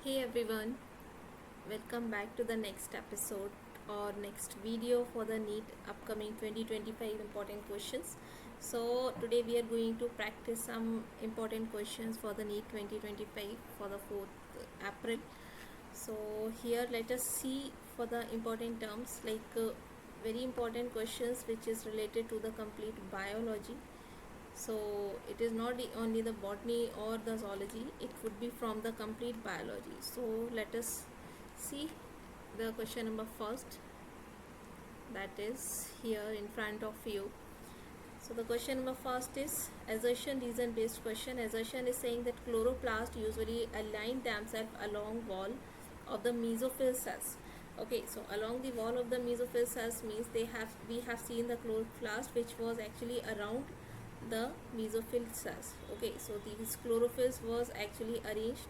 Hey everyone, welcome back to the next episode or next video for the NEET upcoming 2025 important questions. So today we are going to practice some important questions for the NEET 2025 for the 4th April. So here let us see for the important terms like very important questions which is related to the complete biology. So it is not only the botany or the zoology, it would be from the complete biology. So let us see the question number first, that is here in front of you. So the question number first is assertion reason based question. Assertion is saying that chloroplasts usually align themselves along wall of the mesophyll cells. Okay, so along the wall of the mesophyll cells means we have seen the chloroplast which was actually around the mesophyll cells. Okay, so these chlorophylls was actually arranged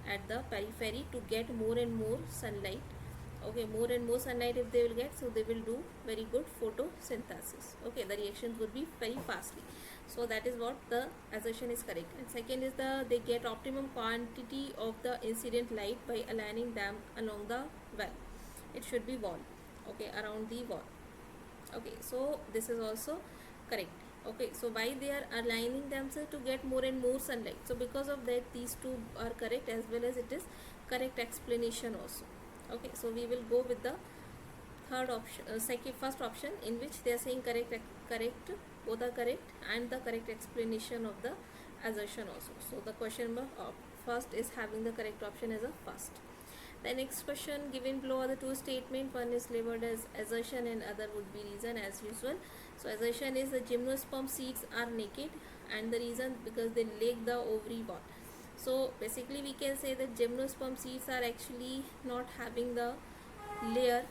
at the periphery to get more and more sunlight. Okay, more and more sunlight if they will get, so they will do very good photosynthesis. Okay, the reactions would be very fastly. So that is what the assertion is correct. And second is they get optimum quantity of the incident light by aligning them along the wall. It should be wall. Okay, around the wall. Okay, so this is also correct. Okay, so why they are aligning themselves to get more and more sunlight? So because of that these two are correct, as well as it is correct explanation also. Okay, so we will go with the third option, first option, in which they are saying correct, both are correct, and the correct explanation of the assertion also. So the question number first is having the correct option as a first. The next question given below are the two statements. One is labeled as assertion and other would be reason as usual. So assertion is the gymnosperm seeds are naked, and the reason because they lack the ovary wall. So basically we can say that gymnosperm seeds are actually not having the layer,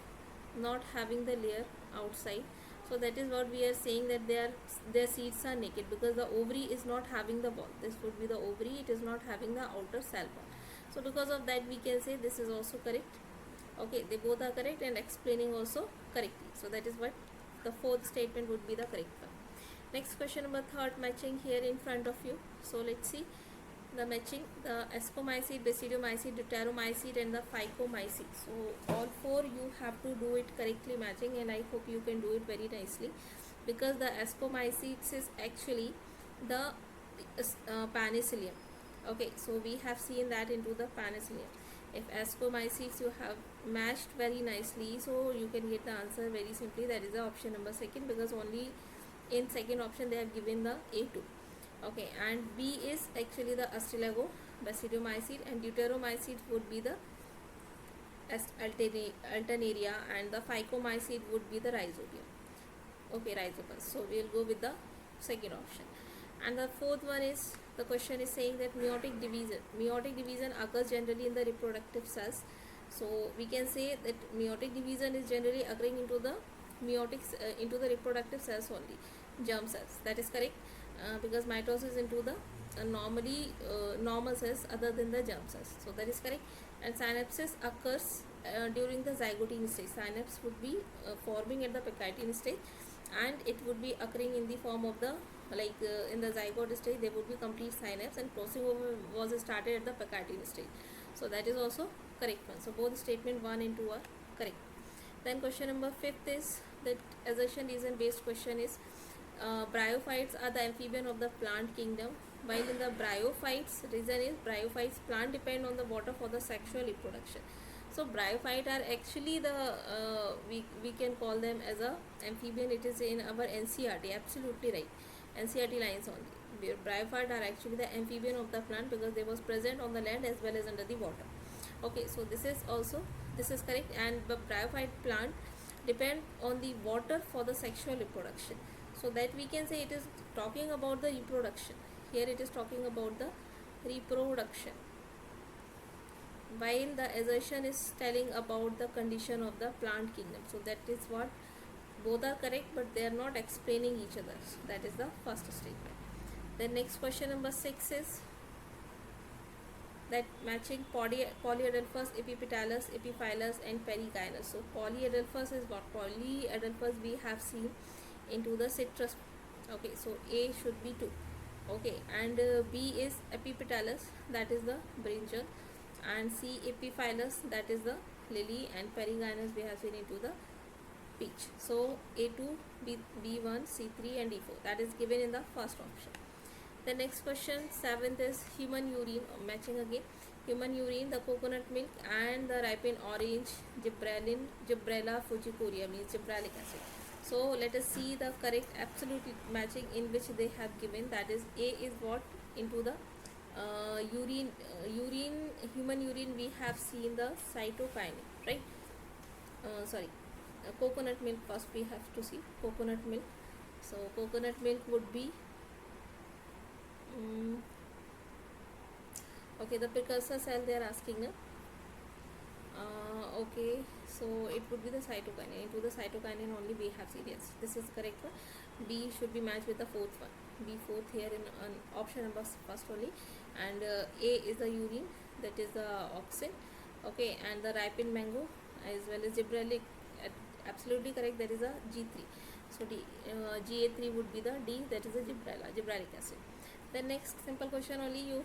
outside. So that is what we are saying, that their seeds are naked because the ovary is not having the wall. This would be the ovary, it is not having the outer cell wall. So because of that we can say this is also correct. Okay, they both are correct and explaining also correctly. So that is what the fourth statement would be the correct one. Next question number third, matching here in front of you. So let's see the matching, the ascomycete, basidiomycete, deuteromycete and the phycomycete. So all four you have to do it correctly matching, and I hope you can do it very nicely, because the ascomycetes is actually the penicillium. Okay, so we have seen that into the penicillium. If ascomycetes you have matched very nicely, so you can get the answer very simply. That is the option number second, because only in second option they have given the A2. Okay, and B is actually the Astylago, basidiomycete, and deuteromycete would be the alternaria, and the phycomycete would be the rhizobium. Okay, rhizopus. So we will go with the second option. And the fourth one is, the question is saying that meiotic division occurs generally in the reproductive cells. So we can say that meiotic division is generally occurring into the into the reproductive cells only, germ cells. That is correct, because mitosis into the normal cells other than the germ cells. So that is correct. And synapses occurs during the zygote stage. Synapse would be forming at the Pectine stage, and it would be occurring in the form of the in the zygote stage there would be complete synapse, and crossing over was started at the Pectine stage. So that is also correct one. So both statement 1 and 2 are correct. Then question number 5th is that assertion reason based question is bryophytes are the amphibian of the plant kingdom, while in the bryophytes, reason is bryophytes plant depend on the water for the sexual reproduction. So bryophyte are actually the we can call them as a amphibian. It is in our NCRT, absolutely right, NCRT lines only. Bryophyte are actually the amphibian of the plant because they was present on the land as well as under the water. Okay, so this is correct. And the bryophyte plant depend on the water for the sexual reproduction. So that we can say it is talking about the reproduction. Here it is talking about the reproduction, while the assertion is telling about the condition of the plant kingdom. So that is what both are correct, but they are not explaining each other. So that is the first statement. Then next question number 6 is that matching polyadelphous, epipetalous, epiphyllous and perigynous. So polyadelphous is what? Polyadelphous we have seen into the citrus. Okay, so A should be 2. Okay, and B is epipetalous, that is the brinjal, and C epiphyllus, that is the lily, and perigynous we have seen into the peach. So A2, B1, C3 and D4, that is given in the first option. The next question, 7th, is human urine, matching again. Human urine, the coconut milk and the ripened orange, Gibberella fujicoria, means gibberellic acid. So let us see the correct absolute matching in which they have given, that is A is what into the human urine we have seen the cytokinin, right? Coconut milk first we have to see, coconut milk. So coconut milk would be okay, the precursor cell they are asking na? Okay, so it would be the cytokinin. Into the cytokinin only we have seen, yes, this is correct one. B should be matched with the fourth one, B fourth here in option number first only. And A is the urine, that is the auxin. Okay, and the ripened mango as well as gibberellic, absolutely correct, that is a G3. So GA3 would be the D, that is the gibberellic acid. The next simple question only, you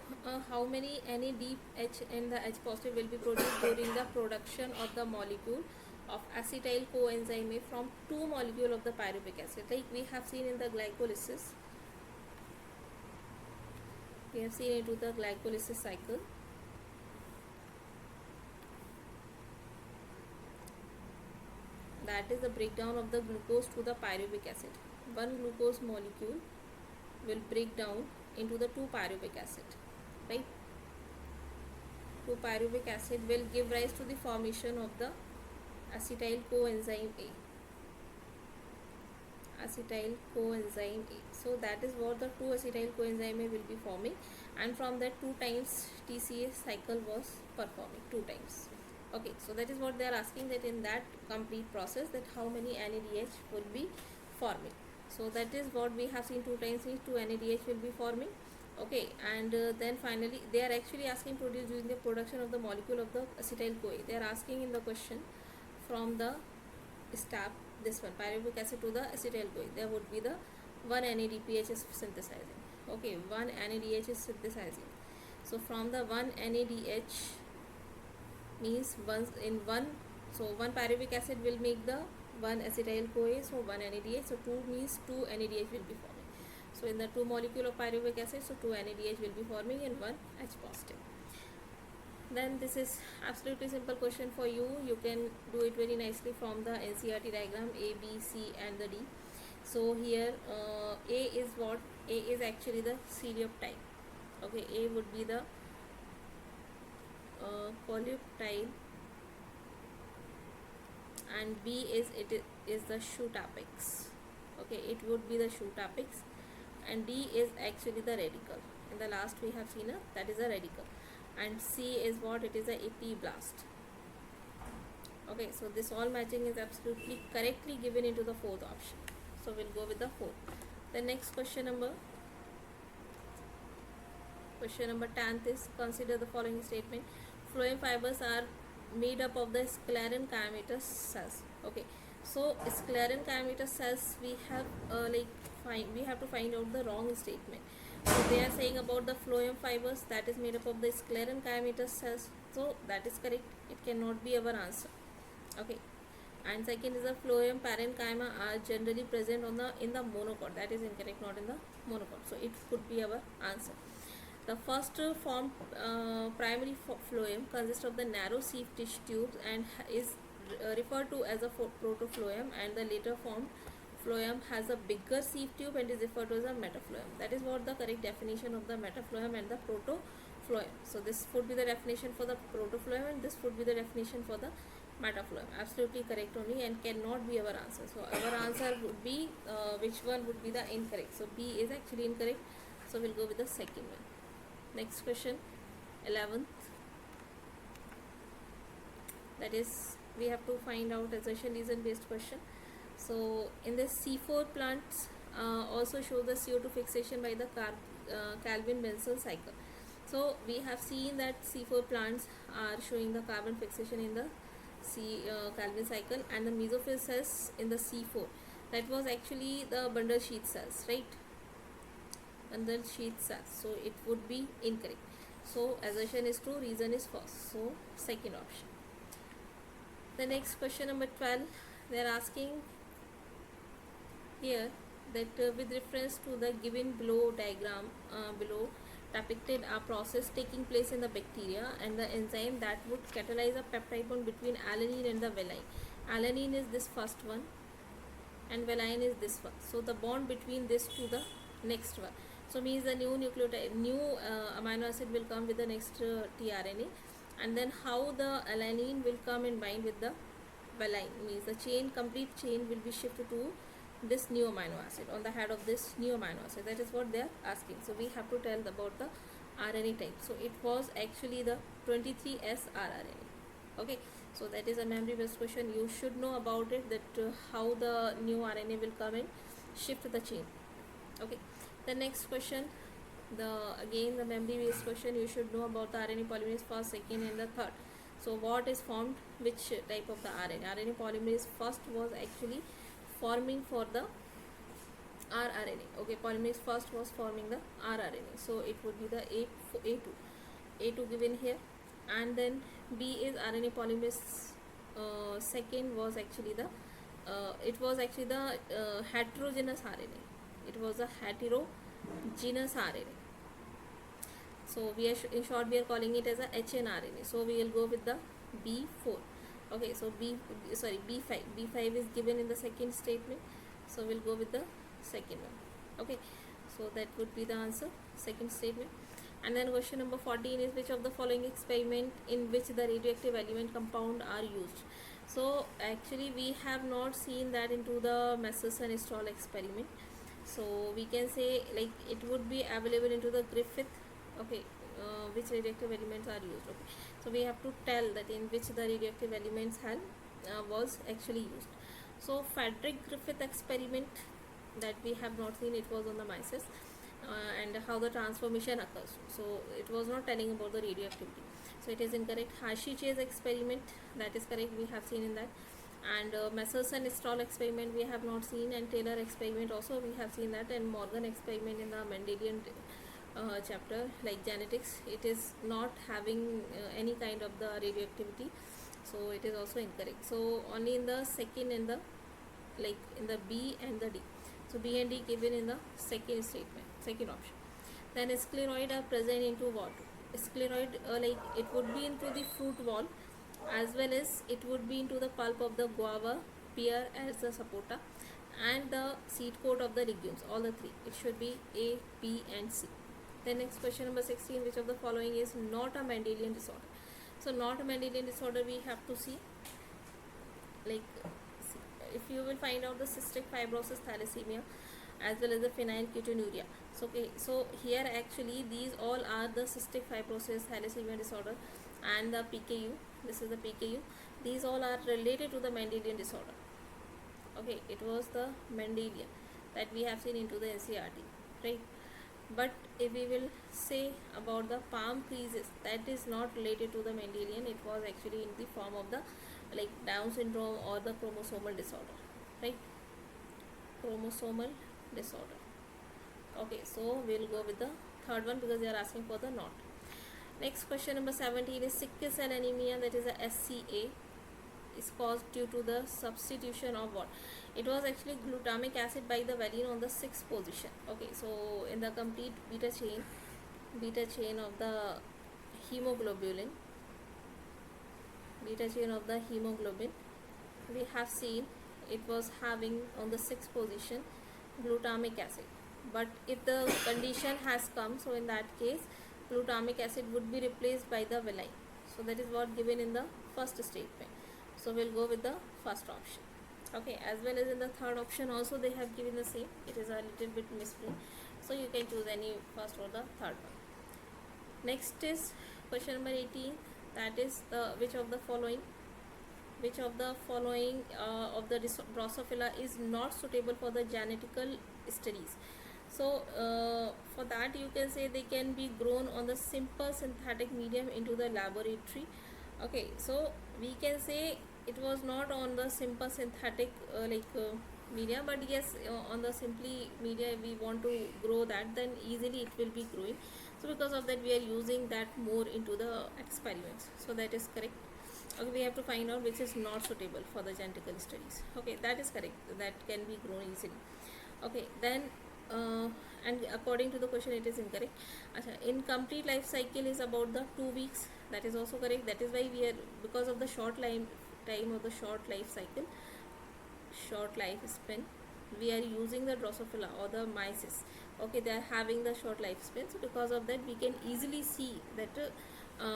how many NADH and the H positive will be produced during the production of the molecule of acetyl coenzyme A from two molecule of the pyruvic acid, like we have seen in the glycolysis. We have seen into the glycolysis cycle. That is the breakdown of the glucose to the pyruvic acid. One glucose molecule will break down into the 2 pyruvic acid, right? 2 pyruvic acid will give rise to the formation of the acetyl coenzyme A. Acetyl coenzyme A. So that is what the 2 acetyl coenzyme A will be forming, and from that 2 times TCA cycle was performing 2 times. Okay, so that is what they are asking, that in that complete process, that how many NADH will be forming. So that is what we have seen, 2 times means 2 NADH will be forming. Okay, and then finally they are actually asking produced using the production of the molecule of the acetyl CoA. They are asking in the question from the step, this one, pyruvic acid to the acetyl CoA, there would be the 1 NADPH is synthesizing. Okay, 1 NADH is synthesizing. So from the 1 NADH means once in one, so 1 pyruvic acid will make the 1 acetyl CoA, so 1 NADH, so 2 means 2 NADH will be forming. So in the 2 molecule of pyruvic acid, so 2 NADH will be forming and 1 H positive. Then this is absolutely simple question for you. You can do it very nicely from the NCERT diagram, A, B, C and the D. So here A is what? A is actually the coleoptile. Okay, A would be the coleoptile, and B is the shoot apex. Okay, it would be the shoot apex, and D is actually the radical. In the last we have seen that is a radical, and C is what? It is a epiblast. Okay, so this all matching is absolutely correctly given into the fourth option. So we'll go with the fourth. The next question number 10th is, consider the following statement. Phloem fibers are made up of the sclerenchymatous cells. Okay, so sclerenchymatous cells we have we have to find out the wrong statement. So they are saying about the phloem fibers that is made up of the sclerenchymatous cells. So that is correct. It cannot be our answer. Okay, and second is the phloem parenchyma are generally present on the in the monocot. That is incorrect, not in the monocot. So it could be our answer. The first form primary phloem consists of the narrow sieve tissue tubes and is referred to as a protophlloem, and the later form phloem has a bigger sieve tube and is referred to as a metaphlloem. That is what the correct definition of the metaphlloem and the protophlloem. So this would be the definition for the protophlloem and this would be the definition for the metaphlloem. Absolutely correct only, and cannot be our answer. So our answer would be which one would be the incorrect. So B is actually incorrect. So we'll go with the second one. Next question, 11th, that is we have to find out assertion reason based question. So in the C4 plants also show the CO2 fixation by the Calvin-Benzel cycle. So we have seen that C4 plants are showing the carbon fixation in the Calvin cycle, and the mesophyll cells in the C4, that was actually the bundle sheath cells, right? Bundle sheath cells, so it would be incorrect. So assertion is true, reason is false. So second option. The next question number 12, they are asking here that with reference to the given below diagram below depicted a process taking place in the bacteria and the enzyme that would catalyze a peptide bond between alanine and the valine. Alanine is this first one and valine is this one. So the bond between this to the next one. So means the new nucleotide, new amino acid will come with the next tRNA, and then how the alanine will come and bind with the valine means the chain, complete chain will be shifted to this new amino acid on the head of this new amino acid. That is what they are asking. So we have to tell about the RNA type. So it was actually the 23S rRNA. Okay, so that is a memory based question. You should know about it, that how the new RNA will come and shift the chain. Okay, the next question, again the memory based question. You should know about the RNA polymerase first, second and the third. So what is formed, which type of the RNA polymerase first was actually forming for the rRNA. Okay, polymerase first was forming the rRNA, so it would be the A2 given here. And then B is RNA polymerase second was actually the heterogeneous RNA. It was a heterogeneous RNA. So we are in short we are calling it as a hnRNA. So we will go with the B4. Okay, so B5 is given in the second statement, so we'll go with the second one. Okay, so that would be the answer, second statement. And then question number 14 is which of the following experiment in which the radioactive element compound are used. So actually we have not seen that into the Messerschmitt-Stall experiment, so we can say like it would be available into the Griffith. Okay, which radioactive elements are used. Okay, so we have to tell that in which the radioactive elements was actually used. So Frederick Griffith experiment, that we have not seen, it was on the mice, and how the transformation occurs. So it was not telling about the radioactivity, so it is incorrect. Hershey-Chase experiment, that is correct, we have seen in that. And Messerschmitt-Stall experiment we have not seen, and Taylor experiment also we have seen that, and Morgan experiment in the Mendelian chapter like genetics, it is not having any kind of the radioactivity, so it is also incorrect. So only in the second and the like in the B and the D. So B and D given in the second statement, second option. Then scleroid are present into what? Scleroid like it would be into the fruit wall, as well as it would be into the pulp of the guava, pear as the sapota, and the seed coat of the legumes, all the three. It should be A, B and C. Then next question number 16, which of the following is not a Mendelian disorder? So not a Mendelian disorder, we have to see, like if you will find out the cystic fibrosis thalassemia as well as the phenylketonuria. So okay, so here actually these all are the cystic fibrosis thalassemia disorder and the PKU. This is the PKU. These all are related to the Mendelian disorder. Okay, it was the Mendelian that we have seen into the NCERT, right? But if we will say about the palm creases, that is not related to the Mendelian. It was actually in the form of the like Down syndrome or the chromosomal disorder, right? Chromosomal disorder. Okay, so we'll go with the third one because they are asking for the not. Next question number 17 is sickle cell anemia, that is a SCA, is caused due to the substitution of what? It was actually glutamic acid by the valine on the 6th position. Okay, so in the complete beta chain of the hemoglobin, we have seen it was having on the 6th position glutamic acid. But if the condition has come, so in that case glutamic acid would be replaced by the valine. So that is what given in the first statement. So we'll go with the first option. Okay, as well as in the third option also they have given the same. It is a little bit misprint, so you can choose any first or the third one. Next is question number 18, that is the which of the following of the Drosophila is not suitable for the genetical studies. So for that you can say they can be grown on the simple synthetic medium into the laboratory. Okay, so we can say it was not on the simple synthetic media, but yes, on the simply media we want to grow that, then easily it will be growing. So because of that we are using that more into the experiments. So that is correct. Okay, we have to find out which is not suitable for the genetical studies. Okay, that is correct, that can be grown easily. Okay, then and according to the question it is incorrect. Incomplete life cycle is about the 2 weeks, that is also correct. That is why we are, because of the short time of the short life cycle, short lifespan, we are using the Drosophila or the mysis. Okay, they are having the short lifespan, so because of that we can easily see that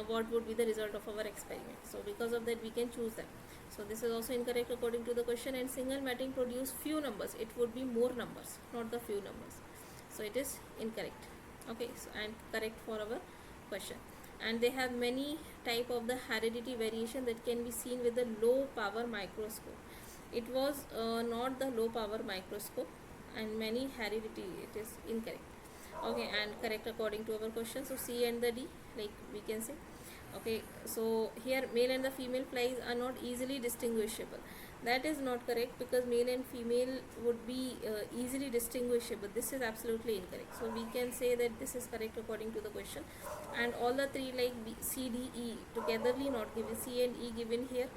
what would be the result of our experiment. So because of that we can choose that. So this is also incorrect according to the question. And single mating produce few numbers, it would be more numbers, not the few numbers. So it is incorrect. Okay, so and correct for our question. And they have many type of the heredity variation that can be seen with the low power microscope. It was not the low power microscope, and many heredity, it is incorrect. Okay, and correct according to our question. So C and the D, like we can say. Okay, so here male and the female flies are not easily distinguishable. That is not correct, because male and female would be easily distinguishable. This is absolutely incorrect. So we can say that this is correct according to the question. And all the three, like B, C, D, E togetherly not given. C and E given here,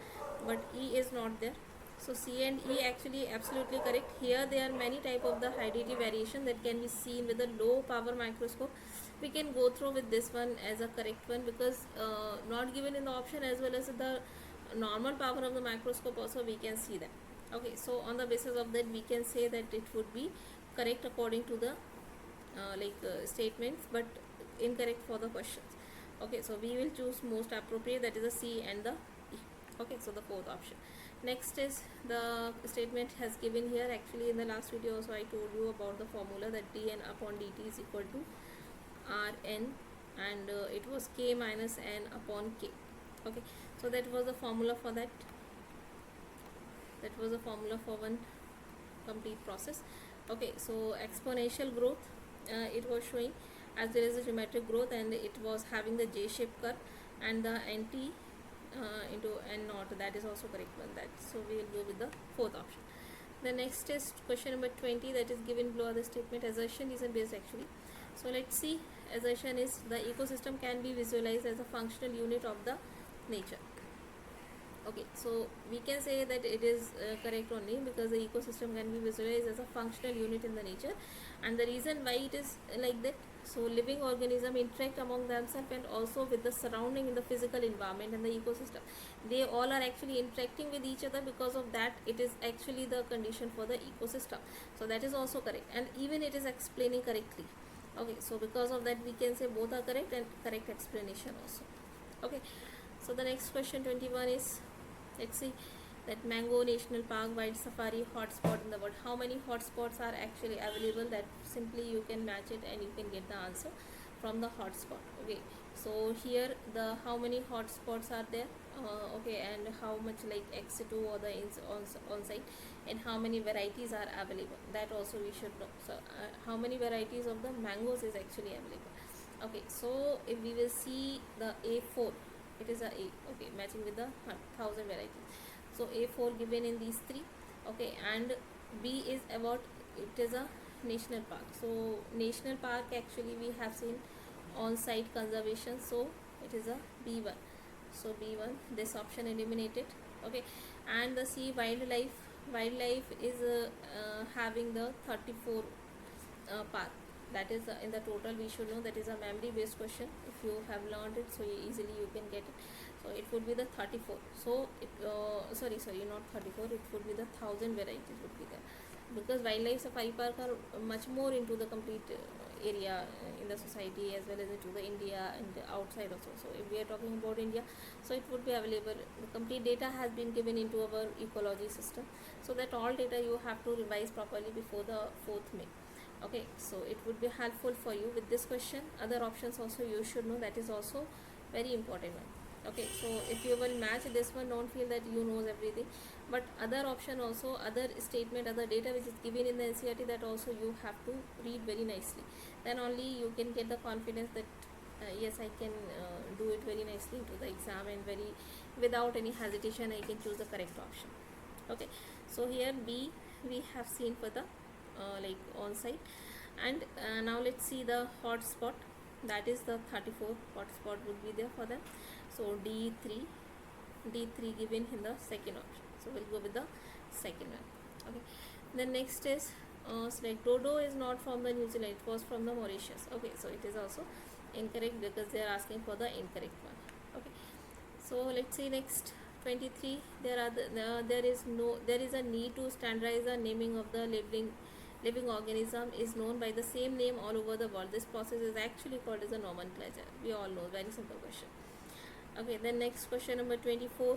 but E is not there. So C and E actually absolutely correct. Here there are many type of the heredity variation that can be seen with a low power microscope. We can go through with this one as a correct one, because not given in the option, as well as the normal power of the microscope also we can see that. Okay, so on the basis of that we can say that it would be correct according to the statements, but incorrect for the questions. Okay, so we will choose most appropriate, that is the C and the E. Okay, so the fourth option. Next is the statement has given here. Actually in the last video also I told you about the formula, that dn upon dt is equal to rn, and it was k minus n upon k. Okay, so that was the formula for that. That was the formula for one complete process. Okay, so exponential growth, it was showing, as there is a geometric growth, and it was having the J-shaped curve, and the nt into n naught, that is also correct one. That, so we will go with the fourth option. The next is question number 20, that is given below the statement. Assertion is based actually. So let's see. Assertion is the ecosystem can be visualized as a functional unit of the nature. Okay, so we can say that it is correct only, because the ecosystem can be visualized as a functional unit in the nature. And the reason why it is like that, so living organisms interact among themselves and also with the surrounding in the physical environment and the ecosystem. They all are actually interacting with each other, because of that it is actually the condition for the ecosystem. So that is also correct, and even it is explaining correctly. Okay, so because of that we can say both are correct, and correct explanation also. Okay, so the next question 21 is, let's see, that Mango National Park Wild Safari hotspot in the world. How many hotspots are actually available? That simply you can match it and you can get the answer from the hotspot. Okay, so here the how many hotspots are there, okay, and how much like x2 or the on site, and how many varieties are available, that also we should know. So how many varieties of the mangoes is actually available. Okay, so if we will see the A4, it is a A, okay, matching with the 1000 varieties. So A4 given in these three. Okay, and B is about, it is a national park. So national park actually we have seen on site conservation, so it is a B1. So B1, this option eliminated. Okay, and the C, wildlife is having the 34 park. That is in the total we should know. That is a memory based question. If you have learned it, so easily you can get it. So it would be the 34. So it sorry not 34, it would be the 1000 varieties would be there, because wildlife safari park are much more into the complete area in the society, as well as into the India and outside also. So if we are talking about India, so it would be available. The complete data has been given into our ecology system, so that all data you have to revise properly before the 4th May. Okay, so it would be helpful for you with this question. Other options also you should know, that is also very important one. Okay, so if you will match this one, don't feel that you knows everything, but other option also, other statement, other data which is given in the NCERT, that also you have to read very nicely. Then only you can get the confidence that yes, I can do it very nicely into the exam, and very without any hesitation I can choose the correct option. Okay, so here B we have seen for the on site. And now let's see the hotspot. that is the 34 hotspot would be there for them. So D3 given in the second option, so we'll go with the second one. Okay, then next is select dodo is not from the New Zealand, it was from the Mauritius. Okay, so it is also incorrect because they are asking for the incorrect one. Okay, so let's see next 23. There is a need to standardize the naming of the living organism is known by the same name all over the world. This process is actually called as a nomenclature. We all know, very simple question. Okay, then next question number 24.